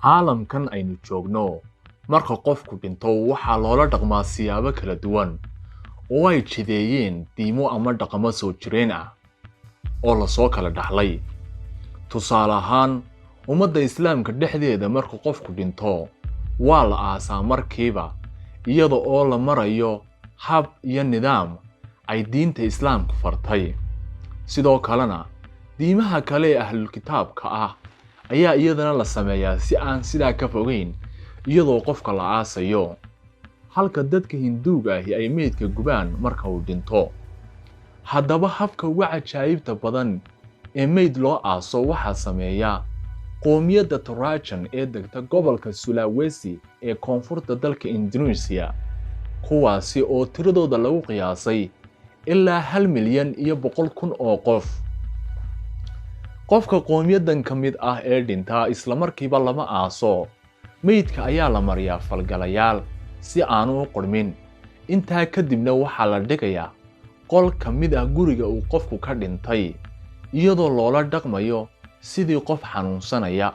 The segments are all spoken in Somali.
caalamkan aynu joogno marka qofku dhinto waxaa loola dhaqmaa siyaabo kala duwan oo ay jideeyeen diimo ama dhaqamo soo jireen ah oo la soo kala dhaxlay. Tusaale ahaan, ummadda Islaamka dhexdeeda marka qofku dhinto waa la aasaa markiiba iyada oo la marayo hab iyo nidaam ay diinta Islaamku fartay. Sidoo kalena diimaha kale ee ahlul kitaabka ah ayaa iyadana la sameeyaa si aan sidaa ka fogeyn iyadoo qofka la aasayo. Halka dadka Hinduuga ahi ay meydka gubaan marka uu dhinto. Haddaba habka ugu cajaa'ibta badan ee meyd loo aaso waxaa sameeya qoomiyada Turajan ee degta gobolka Sulawesi ee koonfurta dalka Indonesia, kuwaasi oo tiradooda lagu qiyaasay ilaa 1,100,000 oo qof. Qofka qoomiyadan ka mid ah ee dhinta isla markiiba lama aaso. Meydka ayaa la mariyaa falgalayaal si aanu u qurmin. Intaa kadibna waxaa la dhigayaa qol ka mid ah guriga uu qofku ka dhintay, iyadoo loola dhaqmayo sidii qof xanuunsanaya.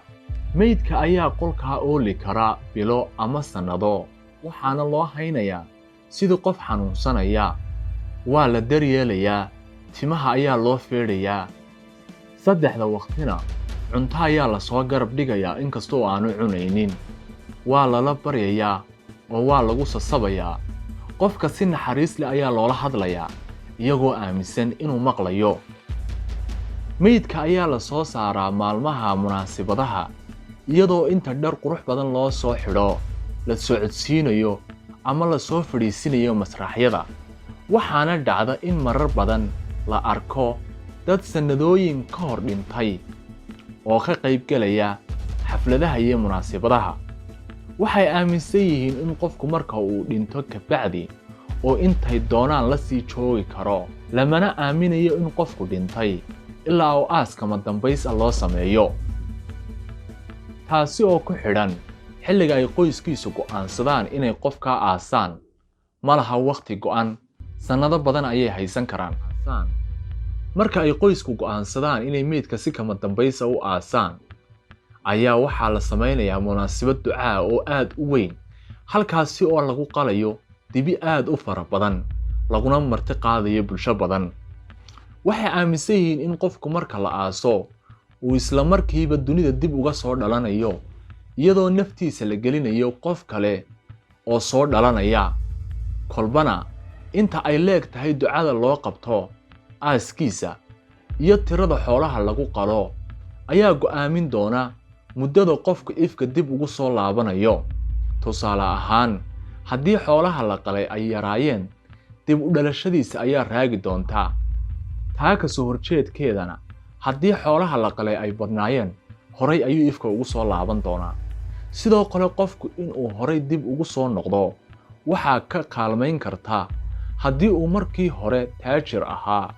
Meydka ayaa qolka ooli kara bilo ama sanado, waxaana loo haynayaa sidii qof xanuunsanaya. Waa la daryeelayaa, timaha ayaa loo feedhayaa. Saddexda waqtina cunto ayaa la soo garab dhigayaa inkastoo aanu cunaynin. Waa lala baryayaa oo waa lagu sasabayaa. Qofka si naxariis leh ayaa loola hadlayaa iyagoo aaminsan inuu maqlayo. Meydka ayaa la soo saaraa maalmaha munaasabadaha iyadoo inta dhar qurux badan loo soo xidho, la socodsiinayo ama la soo fadhiisinayo masraxyada. Waxaana dhacda in marar badan la arko dad sanadooyin ka hor dhintay oo ka qayb galaya xafladaha iyo munaasabadaha. Waxay aaminsan yihiin in qofku marka uu dhinto ka bacdi oo intay doonaan la sii joogi karo, lamana aaminayo in qofku dhintay ilaa oo aaskama dambays loo sameeyo. Taasi oo ku xidhan xilliga ay qoyskiisu go'aansadaan inay qofka aasaan. Ma laha waqti go'an, sanado badan ayay haysan karaan aasaan. Marka ay qoysku go'aansadaan inay meydka si kama dambays u aasaan, ayaa waxaa la sameynayaa munaasabad ducaa oo aad u weyn, halkaasi oo lagu qalayo dibi aad u fara badan, laguna marti qaadayo bulsho badan. Waxay aaminsan yihiin in qofku marka la aaso uu isla markiiba dunida dib uga soo dhalanayo, iyadoo naftiisa la gelinayo qof kale oo soo dhalanaya. Kolbana inta ay leeg tahay ducada loo qabto aaskiisa iyo tirada xoolaha lagu qalo ayaa go'aamin doona muddada qofka ifka dib ugu soo laabanayo. Tusaale ahaan, haddii xoolaha la qalay ay yaraayeen, dib u dhalashadiisa ayaa raagi doonta. Taa ka soo horjeedkeedana, haddii xoolaha la qalay ay badnaayeen, horay ayuu ifka ugu soo laaban doonaa. Sidoo kale qofku inuu horay dib ugu soo noqdo waxaa ka kaalmayn karta haddii uu markii hore taajir ahaa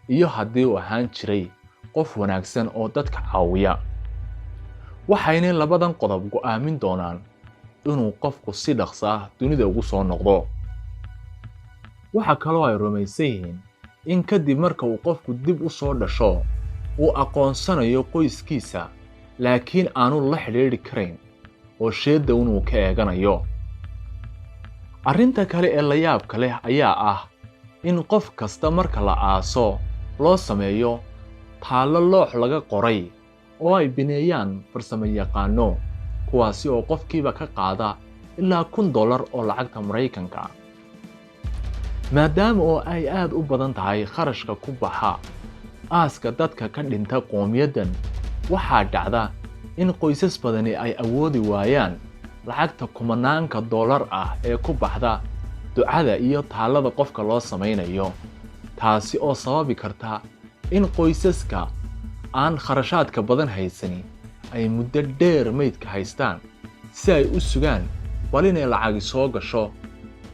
iyo haddii uu ahaan jiray qof wanaagsan oo dadka caawiya. Waxayna labadan qodob go'aamin doonaan inuu qofku si dhaqso ah dunida ugu soo noqdo. Waxa kaloo ay rumaysan yihiin in kadib marka uu qofku dib u soo dhasho uu aqoonsanayo qoyskiisa, laakiin aanu la xidhiidhi karayn oo sheeda inuu ka eeganayo. Arrinta kale ee la yaabka leh ayaa ah in qof kasta marka la aaso loo sameeyo taallo loox laga qoray oo ay bineeyaan farsamayaqaano, kuwaasi oo qofkiiba ka qaada ilaa $1,000 oo lacagta Maraykanka. Maadaama oo ay aad u badan tahay kharashka ku baxa aaska dadka ka dhinta qoomiyadan, waxaa dhacda in qoysas badani ay awoodi waayaan lacagta kumanaanka dollar ah ee ku baxda ducada iyo taallada qofka loo sameynayo. Taasi oo sababi karta in qoysaska aan kharashaadka badan haysan ay muddo dheer meydka haystaan si ay u sugaan bal inay lacag soo gasho,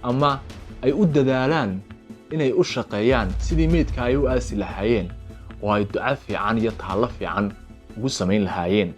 ama ay u dadaalaan inay u shaqeeyaan sidii meydka ay u aasi lahaayeen oo ay duco fiican iyo taallo fiican ugu sameyn lahaayeen.